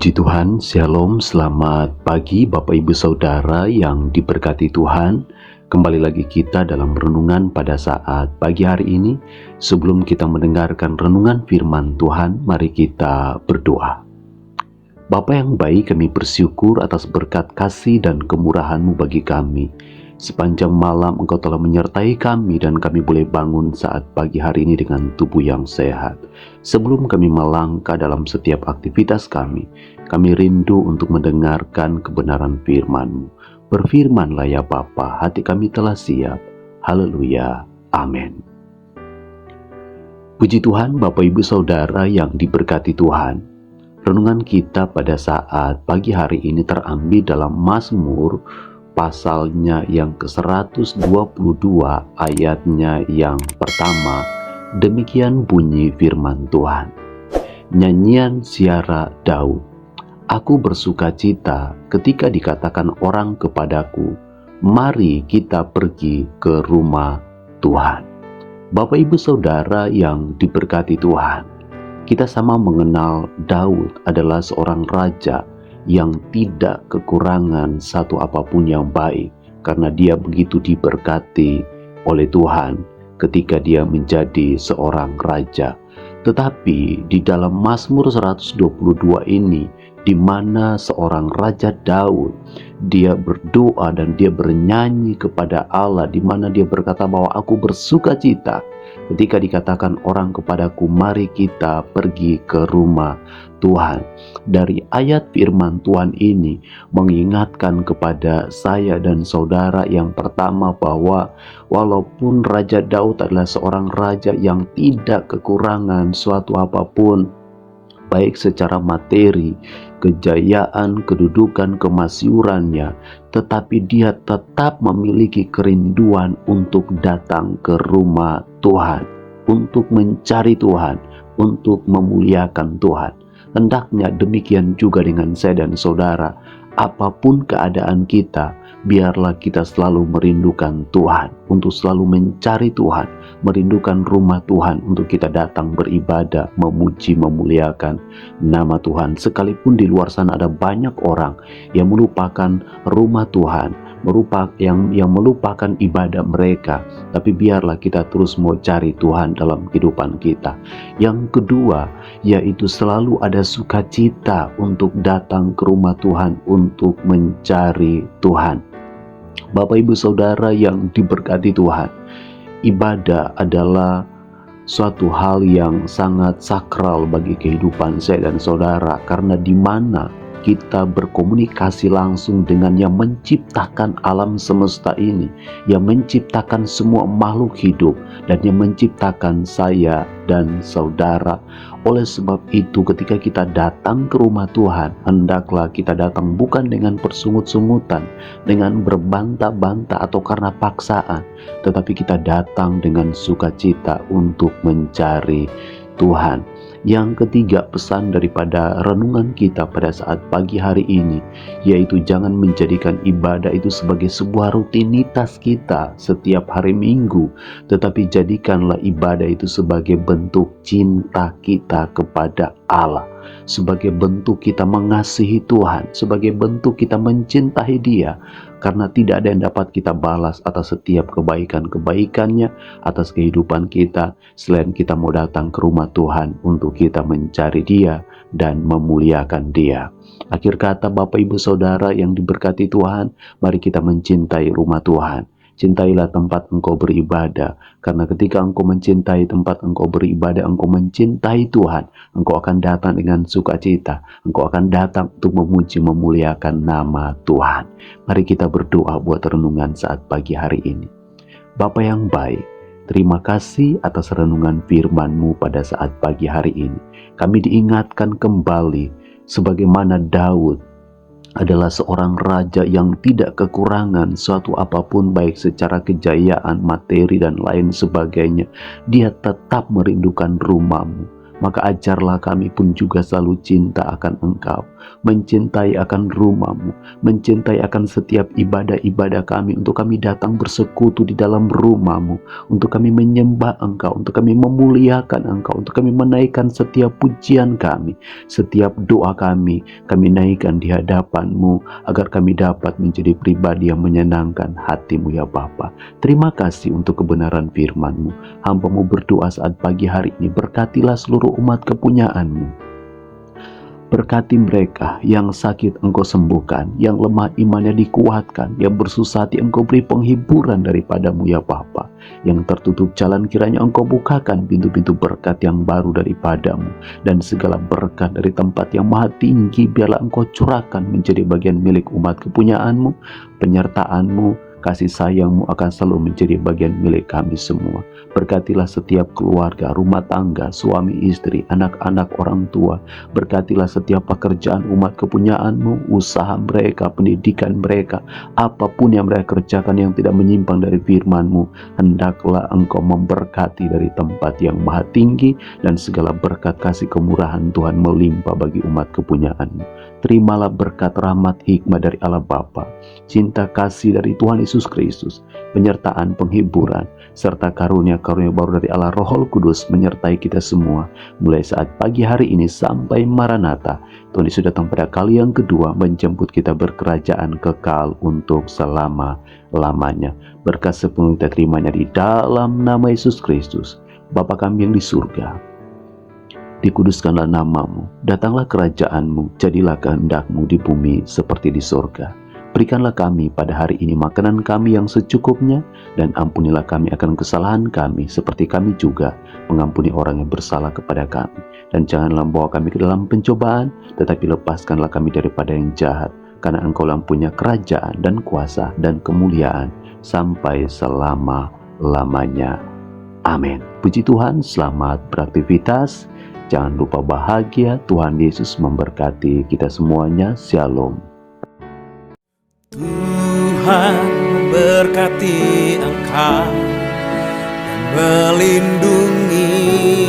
Puji Tuhan, Shalom, selamat pagi Bapak Ibu Saudara yang diberkati Tuhan. Kembali lagi kita dalam renungan pada saat pagi hari ini. Sebelum kita mendengarkan renungan firman Tuhan, mari kita berdoa. Bapa yang baik, kami bersyukur atas berkat kasih dan kemurahan-Mu bagi kami. Sepanjang malam Engkau telah menyertai kami dan kami boleh bangun saat pagi hari ini dengan tubuh yang sehat. Sebelum kami melangkah dalam setiap aktivitas kami rindu untuk mendengarkan kebenaran firman-Mu. Berfirmanlah ya Bapa, hati kami telah siap. Haleluya. Amin. Puji Tuhan, Bapak Ibu Saudara yang diberkati Tuhan. Renungan kita pada saat pagi hari ini terambil dalam Mazmur pasalnya yang ke-122 ayatnya yang pertama. Demikian bunyi firman Tuhan. Nyanyian Ziarah Daud. Aku bersuka cita ketika dikatakan orang kepadaku, mari kita pergi ke rumah Tuhan. Bapak Ibu Saudara yang diberkati Tuhan, kita sama mengenal Daud adalah seorang raja yang tidak kekurangan satu apapun yang baik, karena dia begitu diberkati oleh Tuhan ketika dia menjadi seorang raja. Tetapi di dalam Mazmur 122 ini, di mana seorang Raja Daud, dia berdoa dan dia bernyanyi kepada Allah, di mana dia berkata bahwa aku bersuka cita ketika dikatakan orang kepadaku, mari kita pergi ke rumah Tuhan. Dari ayat firman Tuhan ini mengingatkan kepada saya dan saudara yang pertama bahwa walaupun Raja Daud adalah seorang raja yang tidak kekurangan suatu apapun, baik secara materi, kejayaan, kedudukan, kemasyurannya, tetapi dia tetap memiliki kerinduan untuk datang ke rumah Tuhan, untuk mencari Tuhan, untuk memuliakan Tuhan. Hendaknya demikian juga dengan saya dan saudara. Apapun keadaan kita, biarlah kita selalu merindukan Tuhan, untuk selalu mencari Tuhan, merindukan rumah Tuhan, untuk kita datang beribadah, memuji, memuliakan nama Tuhan. Sekalipun di luar sana ada banyak orang yang melupakan rumah Tuhan, yang melupakan ibadah mereka, tapi biarlah kita terus mau cari Tuhan dalam kehidupan kita. Yang kedua, yaitu selalu ada sukacita untuk datang ke rumah Tuhan, untuk mencari Tuhan. Bapak Ibu Saudara yang diberkati Tuhan, ibadah adalah suatu hal yang sangat sakral bagi kehidupan saya dan saudara, karena di mana kita berkomunikasi langsung dengan yang menciptakan alam semesta ini, yang menciptakan semua makhluk hidup, dan yang menciptakan saya dan saudara. Oleh sebab itu, ketika kita datang ke rumah Tuhan, hendaklah kita datang bukan dengan persungut-sungutan, dengan berbantah-bantah atau karena paksaan, tetapi kita datang dengan sukacita untuk mencari Tuhan. Yang ketiga, pesan daripada renungan kita pada saat pagi hari ini, yaitu jangan menjadikan ibadah itu sebagai sebuah rutinitas kita setiap hari Minggu, tetapi jadikanlah ibadah itu sebagai bentuk cinta kita kepada Allah, sebagai bentuk kita mengasihi Tuhan, sebagai bentuk kita mencintai Dia, karena tidak ada yang dapat kita balas atas setiap kebaikan-kebaikannya, atas kehidupan kita, selain kita mau datang ke rumah Tuhan untuk kita mencari Dia dan memuliakan Dia. Akhir kata, Bapak Ibu Saudara yang diberkati Tuhan, mari kita mencintai rumah Tuhan. Cintailah tempat engkau beribadah, karena ketika engkau mencintai tempat engkau beribadah, engkau mencintai Tuhan, engkau akan datang dengan sukacita, engkau akan datang untuk memuji, memuliakan nama Tuhan. Mari kita berdoa buat renungan saat pagi hari ini. Bapa yang baik, terima kasih atas renungan firman-Mu pada saat pagi hari ini. Kami diingatkan kembali sebagaimana Daud adalah seorang raja yang tidak kekurangan suatu apapun, baik secara kejayaan, materi, dan lain sebagainya. Dia tetap merindukan rumah-Mu. Maka ajarlah kami pun juga selalu cinta akan Engkau, mencintai akan rumah-Mu, mencintai akan setiap ibadah-ibadah kami, untuk kami datang bersekutu di dalam rumah-Mu, untuk kami menyembah Engkau, untuk kami memuliakan Engkau, untuk kami menaikkan setiap pujian kami, setiap doa kami naikkan di hadapan-Mu, agar kami dapat menjadi pribadi yang menyenangkan hati-Mu ya Bapa. Terima kasih untuk kebenaran firman-Mu. Hamba-Mu berdoa saat pagi hari ini, berkatilah seluruh umat kepunyaan-Mu. Berkati mereka yang sakit Engkau sembuhkan, yang lemah imannya dikuatkan, yang bersusah hati Engkau beri penghiburan daripada-Mu ya Bapa. Yang tertutup jalan kiranya Engkau bukakan pintu-pintu berkat yang baru daripada-Mu, dan segala berkat dari tempat yang maha tinggi biarlah Engkau curahkan menjadi bagian milik umat kepunyaan-Mu. Penyertaan-Mu, kasih sayang-Mu akan selalu menjadi bagian milik kami semua. Berkatilah setiap keluarga, rumah tangga, suami istri, anak-anak, orang tua. Berkatilah setiap pekerjaan umat kepunyaan-Mu, usaha mereka, pendidikan mereka, apapun yang mereka kerjakan yang tidak menyimpang dari firman-Mu. Hendaklah Engkau memberkati dari tempat yang maha tinggi, dan segala berkat kasih kemurahan Tuhan melimpah bagi umat kepunyaan-Mu. Terimalah berkat rahmat hikmat dari Allah Bapa, cinta kasih dari Tuhan Yesus Kristus, penyertaan penghiburan, serta karunia-karunia baru dari Allah Roh Kudus menyertai kita semua, mulai saat pagi hari ini sampai Maranatha. Tuhan Yesus datang pada kali yang kedua, menjemput kita berkerajaan kekal untuk selama-lamanya. Berkat sepenuhnya kita terimanya di dalam nama Yesus Kristus. Bapa kami yang di surga, dikuduskanlah nama-Mu, datanglah kerajaan-Mu, jadilah kehendak-Mu di bumi seperti di surga. Berikanlah kami pada hari ini makanan kami yang secukupnya, dan ampunilah kami akan kesalahan kami, seperti kami juga mengampuni orang yang bersalah kepada kami. Dan janganlah bawa kami ke dalam pencobaan, tetapi lepaskanlah kami daripada yang jahat, karena Engkau lah punya kerajaan dan kuasa dan kemuliaan sampai selama-lamanya. Amin. Puji Tuhan, selamat beraktivitas. Jangan lupa bahagia. Tuhan Yesus memberkati kita semuanya. Shalom. Tuhan memberkati engkau dan melindungi